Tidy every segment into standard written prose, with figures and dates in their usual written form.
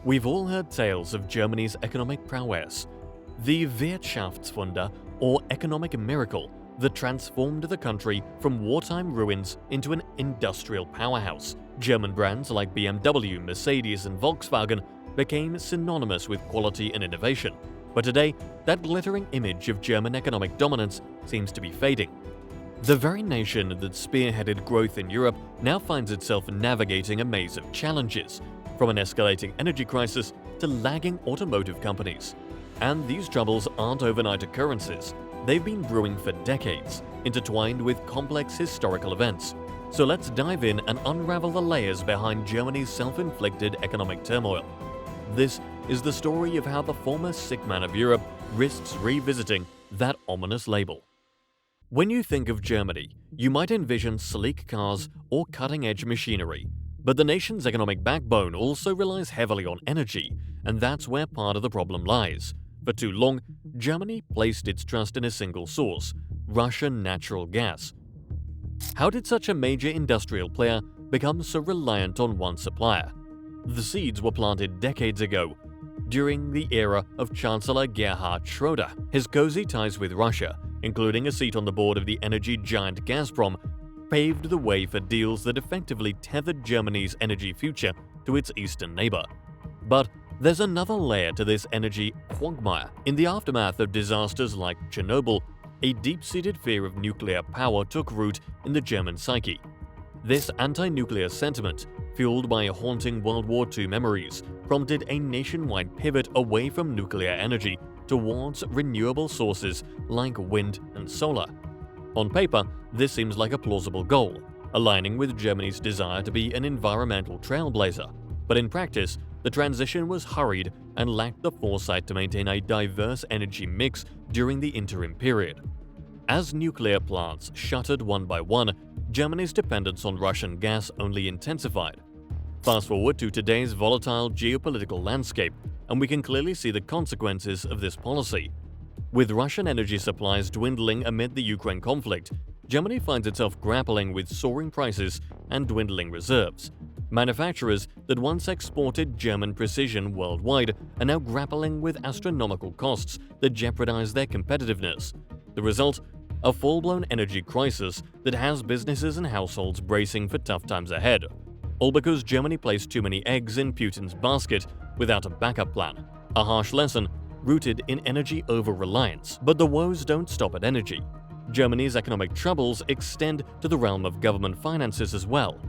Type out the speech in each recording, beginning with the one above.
We've all heard tales of Germany's economic prowess, the Wirtschaftswunder, or economic miracle that transformed the country from wartime ruins into an industrial powerhouse. German brands like BMW, Mercedes, and Volkswagen became synonymous with quality and innovation. But today, that glittering image of German economic dominance seems to be fading. The very nation that spearheaded growth in Europe now finds itself navigating a maze of challenges, from an escalating energy crisis to lagging automotive companies. And these troubles aren't overnight occurrences. They've been brewing for decades, intertwined with complex historical events. So let's dive in and unravel the layers behind Germany's self-inflicted economic turmoil. This is the story of how the former sick man of Europe risks revisiting that ominous label. When you think of Germany, you might envision sleek cars or cutting-edge machinery. But the nation's economic backbone also relies heavily on energy, and that's where part of the problem lies. For too long, Germany placed its trust in a single source, Russian natural gas. How did such a major industrial player become so reliant on one supplier? The seeds were planted decades ago, during the era of Chancellor Gerhard Schröder. His cozy ties with Russia, including a seat on the board of the energy giant Gazprom, paved the way for deals that effectively tethered Germany's energy future to its eastern neighbor. But there's another layer to this energy quagmire. In the aftermath of disasters like Chernobyl, a deep-seated fear of nuclear power took root in the German psyche. This anti-nuclear sentiment, fueled by haunting World War II memories, prompted a nationwide pivot away from nuclear energy towards renewable sources like wind and solar. On paper, this seems like a plausible goal, aligning with Germany's desire to be an environmental trailblazer. But in practice, the transition was hurried and lacked the foresight to maintain a diverse energy mix during the interim period. As nuclear plants shuttered one by one, Germany's dependence on Russian gas only intensified. Fast forward to today's volatile geopolitical landscape, and we can clearly see the consequences of this policy. With Russian energy supplies dwindling amid the Ukraine conflict, Germany finds itself grappling with soaring prices and dwindling reserves. Manufacturers that once exported German precision worldwide are now grappling with astronomical costs that jeopardize their competitiveness. The result? A full-blown energy crisis that has businesses and households bracing for tough times ahead. All because Germany placed too many eggs in Putin's basket without a backup plan. A harsh lesson rooted in energy over-reliance. But the woes don't stop at energy. Germany's economic troubles extend to the realm of government finances as well.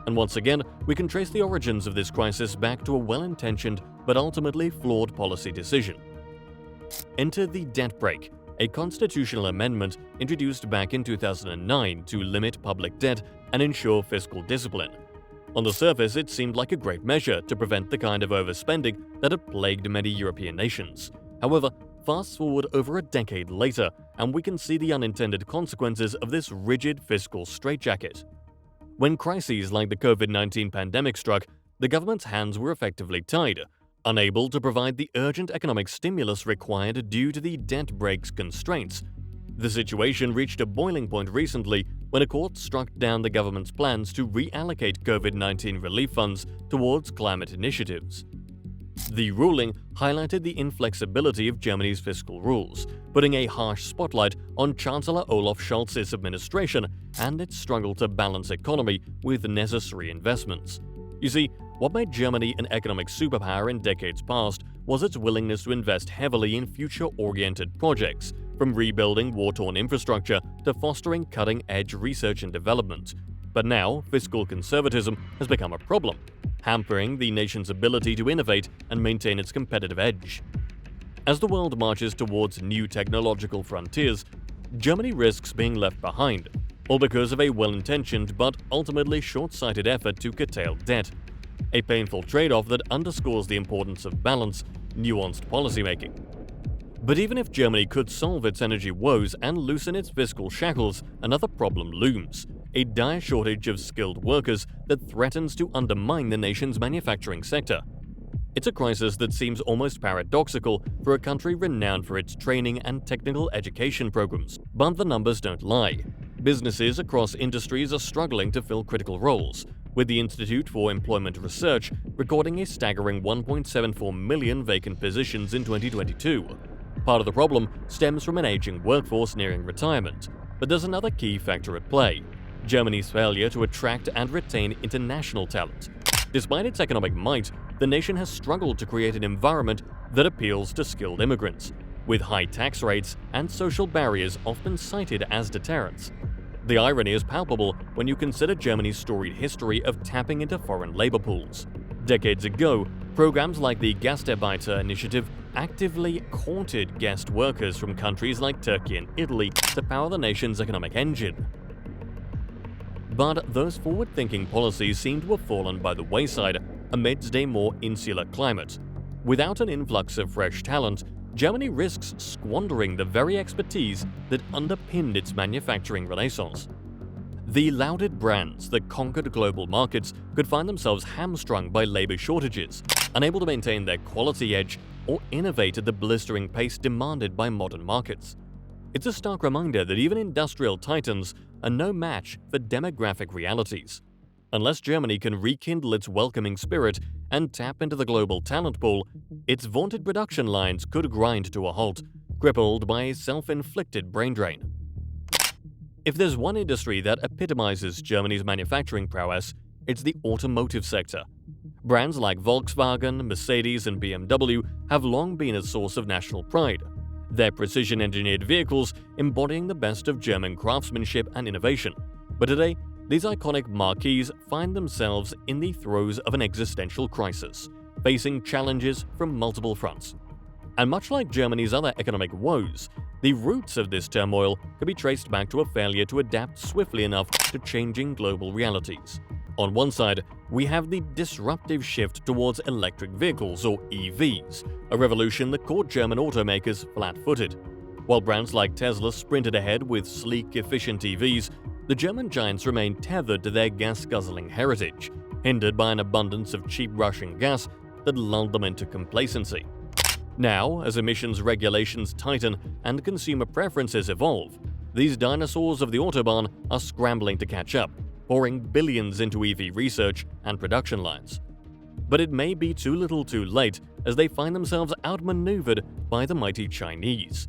And once again, we can trace the origins of this crisis back to a well-intentioned but ultimately flawed policy decision. Enter the debt brake, a constitutional amendment introduced back in 2009 to limit public debt and ensure fiscal discipline. On the surface, it seemed like a great measure to prevent the kind of overspending that had plagued many European nations. However, fast forward over a decade later, and we can see the unintended consequences of this rigid fiscal straitjacket. When crises like the COVID-19 pandemic struck, the government's hands were effectively tied, unable to provide the urgent economic stimulus required due to the debt brake's constraints. The situation reached a boiling point recently when a court struck down the government's plans to reallocate COVID-19 relief funds towards climate initiatives. The ruling highlighted the inflexibility of Germany's fiscal rules, putting a harsh spotlight on Chancellor Olaf Scholz's administration and its struggle to balance economy with necessary investments. You see, what made Germany an economic superpower in decades past was its willingness to invest heavily in future-oriented projects, from rebuilding war-torn infrastructure to fostering cutting-edge research and development. But now, fiscal conservatism has become a problem, hampering the nation's ability to innovate and maintain its competitive edge. As the world marches towards new technological frontiers, Germany risks being left behind, all because of a well-intentioned but ultimately short-sighted effort to curtail debt. A painful trade-off that underscores the importance of balanced, nuanced policymaking. But even if Germany could solve its energy woes and loosen its fiscal shackles, another problem looms: a dire shortage of skilled workers that threatens to undermine the nation's manufacturing sector. It's a crisis that seems almost paradoxical for a country renowned for its training and technical education programs. But the numbers don't lie. Businesses across industries are struggling to fill critical roles, with the Institute for Employment Research recording a staggering 1.74 million vacant positions in 2022. Part of the problem stems from an aging workforce nearing retirement, but there's another key factor at play: Germany's failure to attract and retain international talent. Despite its economic might, the nation has struggled to create an environment that appeals to skilled immigrants, with high tax rates and social barriers often cited as deterrents. The irony is palpable when you consider Germany's storied history of tapping into foreign labor pools. Decades ago, programs like the Gastarbeiter initiative actively courted guest workers from countries like Turkey and Italy to power the nation's economic engine. But those forward-thinking policies seem to have fallen by the wayside amidst a more insular climate. Without an influx of fresh talent, Germany risks squandering the very expertise that underpinned its manufacturing renaissance. The lauded brands that conquered global markets could find themselves hamstrung by labor shortages, unable to maintain their quality edge or innovate at the blistering pace demanded by modern markets. It's a stark reminder that even industrial titans are no match for demographic realities. Unless Germany can rekindle its welcoming spirit and tap into the global talent pool, its vaunted production lines could grind to a halt, crippled by a self-inflicted brain drain. If there's one industry that epitomizes Germany's manufacturing prowess, it's the automotive sector. Brands like Volkswagen, Mercedes, and BMW have long been a source of national pride, their precision-engineered vehicles embodying the best of German craftsmanship and innovation. But today, these iconic marquees find themselves in the throes of an existential crisis, facing challenges from multiple fronts. And much like Germany's other economic woes, the roots of this turmoil could be traced back to a failure to adapt swiftly enough to changing global realities. On one side, we have the disruptive shift towards electric vehicles, or EVs, a revolution that caught German automakers flat-footed. While brands like Tesla sprinted ahead with sleek, efficient EVs, the German giants remained tethered to their gas-guzzling heritage, hindered by an abundance of cheap Russian gas that lulled them into complacency. Now, as emissions regulations tighten and consumer preferences evolve, these dinosaurs of the Autobahn are scrambling to catch up, pouring billions into EV research and production lines. But it may be too little too late as they find themselves outmaneuvered by the mighty Chinese.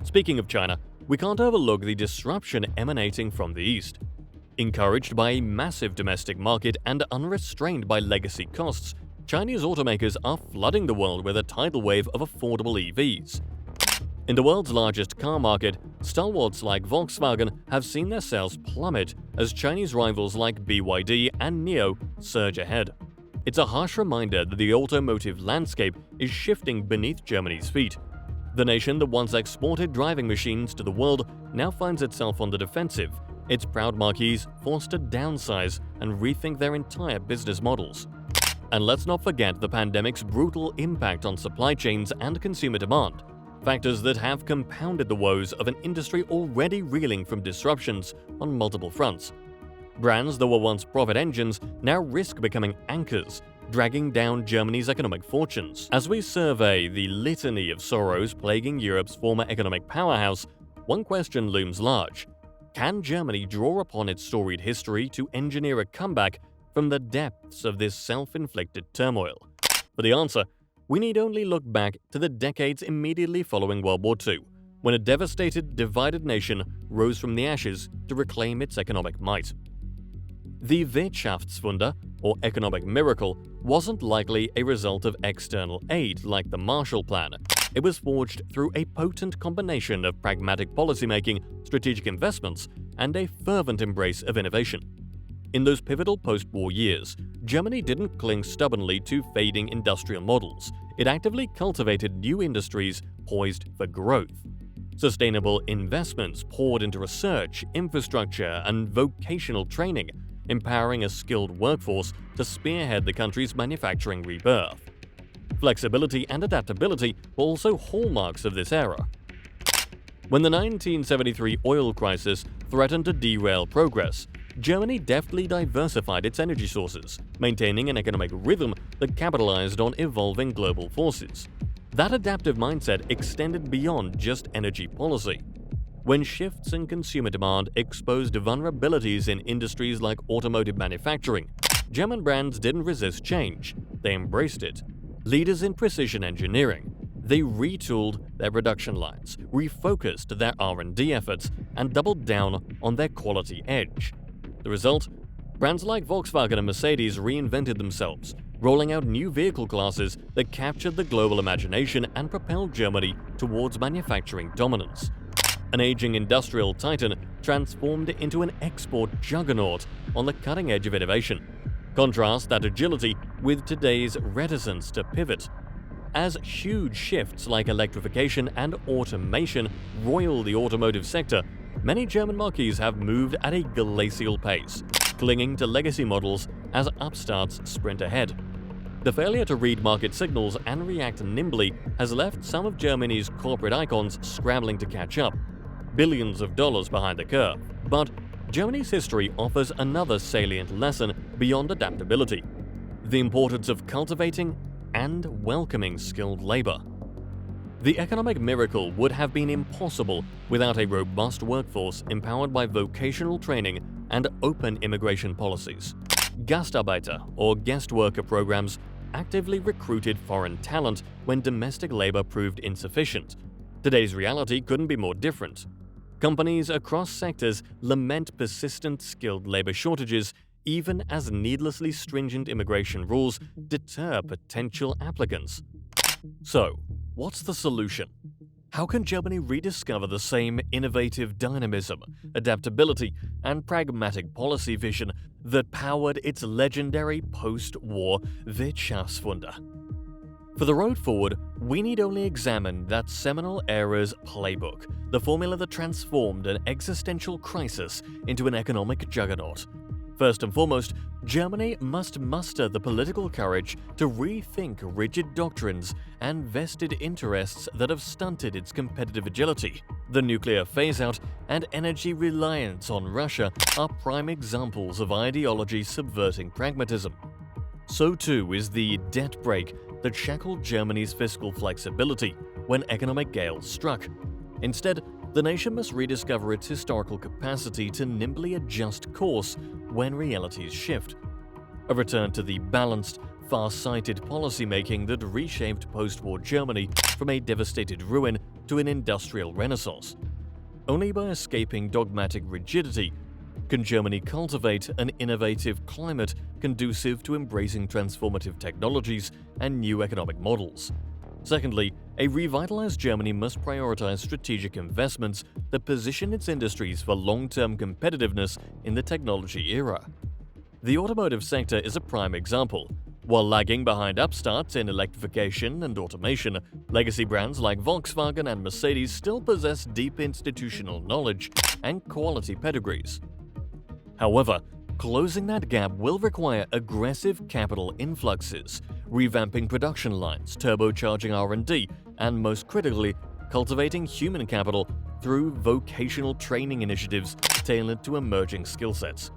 Speaking of China, we can't overlook the disruption emanating from the East. Encouraged by a massive domestic market and unrestrained by legacy costs, Chinese automakers are flooding the world with a tidal wave of affordable EVs. In the world's largest car market, stalwarts like Volkswagen have seen their sales plummet as Chinese rivals like BYD and NIO surge ahead. It's a harsh reminder that the automotive landscape is shifting beneath Germany's feet. The nation that once exported driving machines to the world now finds itself on the defensive, its proud marquees forced to downsize and rethink their entire business models. And let's not forget the pandemic's brutal impact on supply chains and consumer demand, factors that have compounded the woes of an industry already reeling from disruptions on multiple fronts. Brands that were once profit engines now risk becoming anchors, dragging down Germany's economic fortunes. As we survey the litany of sorrows plaguing Europe's former economic powerhouse, one question looms large: can Germany draw upon its storied history to engineer a comeback from the depths of this self-inflicted turmoil? For the answer, we need only look back to the decades immediately following World War II, when a devastated, divided nation rose from the ashes to reclaim its economic might. The Wirtschaftswunder, or economic miracle, wasn't likely a result of external aid like the Marshall Plan. It was forged through a potent combination of pragmatic policymaking, strategic investments, and a fervent embrace of innovation. In those pivotal post-war years, Germany didn't cling stubbornly to fading industrial models. It actively cultivated new industries poised for growth. Sustainable investments poured into research, infrastructure, and vocational training, empowering a skilled workforce to spearhead the country's manufacturing rebirth. Flexibility and adaptability were also hallmarks of this era. When the 1973 oil crisis threatened to derail progress, Germany deftly diversified its energy sources, maintaining an economic rhythm that capitalized on evolving global forces. That adaptive mindset extended beyond just energy policy. When shifts in consumer demand exposed vulnerabilities in industries like automotive manufacturing, German brands didn't resist change, they embraced it. Leaders in precision engineering, they retooled their production lines, refocused their R&D efforts, and doubled down on their quality edge. The result? Brands like Volkswagen and Mercedes reinvented themselves, rolling out new vehicle classes that captured the global imagination and propelled Germany towards manufacturing dominance. An aging industrial titan transformed into an export juggernaut on the cutting edge of innovation. Contrast that agility with today's reticence to pivot. As huge shifts like electrification and automation roil the automotive sector, many German marques have moved at a glacial pace, clinging to legacy models as upstarts sprint ahead. The failure to read market signals and react nimbly has left some of Germany's corporate icons scrambling to catch up, billions of dollars behind the curve. But Germany's history offers another salient lesson beyond adaptability: the importance of cultivating and welcoming skilled labor. The economic miracle would have been impossible without a robust workforce empowered by vocational training and open immigration policies. Gastarbeiter, or guest worker programs, actively recruited foreign talent when domestic labor proved insufficient. Today's reality couldn't be more different. Companies across sectors lament persistent skilled labor shortages, even as needlessly stringent immigration rules deter potential applicants. So, what's the solution? How can Germany rediscover the same innovative dynamism, adaptability, and pragmatic policy vision that powered its legendary post-war Wirtschaftswunder? For the road forward, we need only examine that seminal era's playbook, the formula that transformed an existential crisis into an economic juggernaut. First and foremost, Germany must muster the political courage to rethink rigid doctrines and vested interests that have stunted its competitive agility. The nuclear phase-out and energy reliance on Russia are prime examples of ideology subverting pragmatism. So too is the debt brake that shackled Germany's fiscal flexibility when economic gales struck. Instead, the nation must rediscover its historical capacity to nimbly adjust course when realities shift. A return to the balanced, far-sighted policymaking that reshaped post-war Germany from a devastated ruin to an industrial renaissance. Only by escaping dogmatic rigidity can Germany cultivate an innovative climate conducive to embracing transformative technologies and new economic models. Secondly, a revitalized Germany must prioritize strategic investments that position its industries for long-term competitiveness in the technology era. The automotive sector is a prime example. While lagging behind upstarts in electrification and automation, legacy brands like Volkswagen and Mercedes still possess deep institutional knowledge and quality pedigrees. However, closing that gap will require aggressive capital influxes, revamping production lines, turbocharging R&D, and most critically, cultivating human capital through vocational training initiatives tailored to emerging skill sets.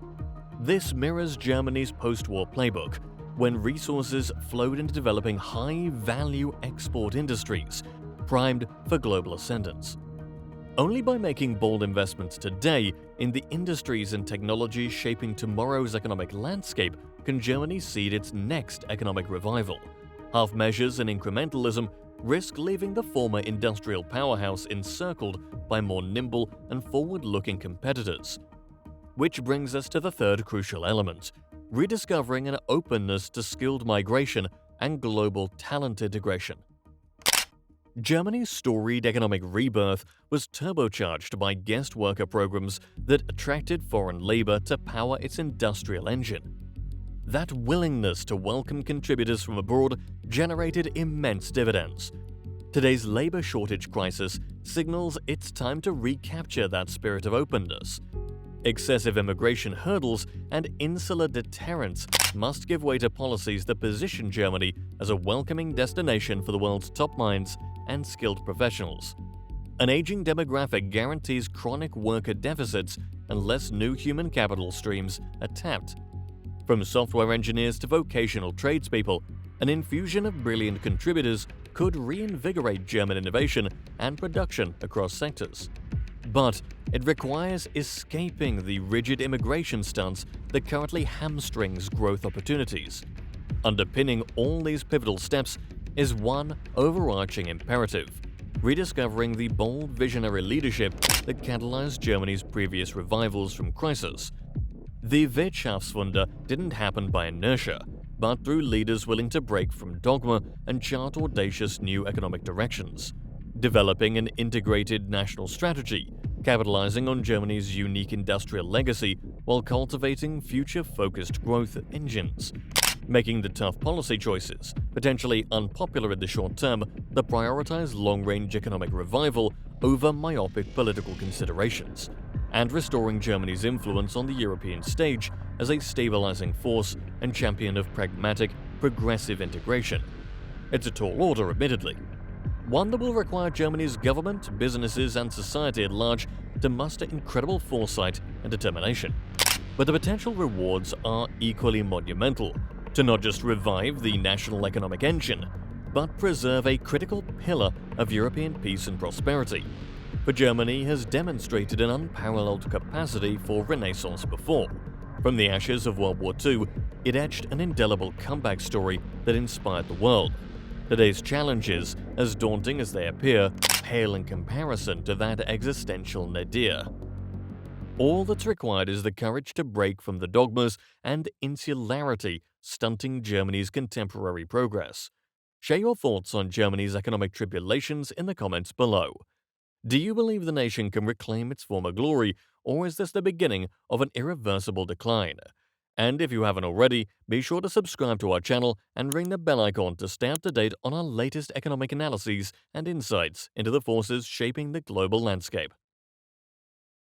This mirrors Germany's post-war playbook, when resources flowed into developing high-value export industries, primed for global ascendance. Only by making bold investments today in the industries and technologies shaping tomorrow's economic landscape can Germany seed its next economic revival. Half measures and incrementalism risk leaving the former industrial powerhouse encircled by more nimble and forward-looking competitors. Which brings us to the third crucial element: rediscovering an openness to skilled migration and global talent integration. Germany's storied economic rebirth was turbocharged by guest worker programs that attracted foreign labor to power its industrial engine. That willingness to welcome contributors from abroad generated immense dividends. Today's labor shortage crisis signals it's time to recapture that spirit of openness. Excessive immigration hurdles and insular deterrents must give way to policies that position Germany as a welcoming destination for the world's top minds and skilled professionals. An aging demographic guarantees chronic worker deficits unless new human capital streams are tapped. From software engineers to vocational tradespeople, an infusion of brilliant contributors could reinvigorate German innovation and production across sectors. But It requires escaping the rigid immigration stance that currently hamstrings growth opportunities. Underpinning all these pivotal steps is one overarching imperative: rediscovering the bold visionary leadership that catalyzed Germany's previous revivals from crisis. The Wirtschaftswunder didn't happen by inertia, but through leaders willing to break from dogma and chart audacious new economic directions. Developing an integrated national strategy, capitalizing on Germany's unique industrial legacy while cultivating future-focused growth engines. Making the tough policy choices, potentially unpopular in the short term, that prioritize long-range economic revival over myopic political considerations, and restoring Germany's influence on the European stage as a stabilizing force and champion of pragmatic, progressive integration. It's a tall order, admittedly. One that will require Germany's government, businesses, and society at large to muster incredible foresight and determination. But the potential rewards are equally monumental: to not just revive the national economic engine, but preserve a critical pillar of European peace and prosperity. For Germany has demonstrated an unparalleled capacity for renaissance before. From the ashes of World War II, it etched an indelible comeback story that inspired the world. Today's challenges, as daunting as they appear, pale in comparison to that existential nadir. All that's required is the courage to break from the dogmas and insularity stunting Germany's contemporary progress. Share your thoughts on Germany's economic tribulations in the comments below. Do you believe the nation can reclaim its former glory, or is this the beginning of an irreversible decline? And if you haven't already, be sure to subscribe to our channel and ring the bell icon to stay up to date on our latest economic analyses and insights into the forces shaping the global landscape.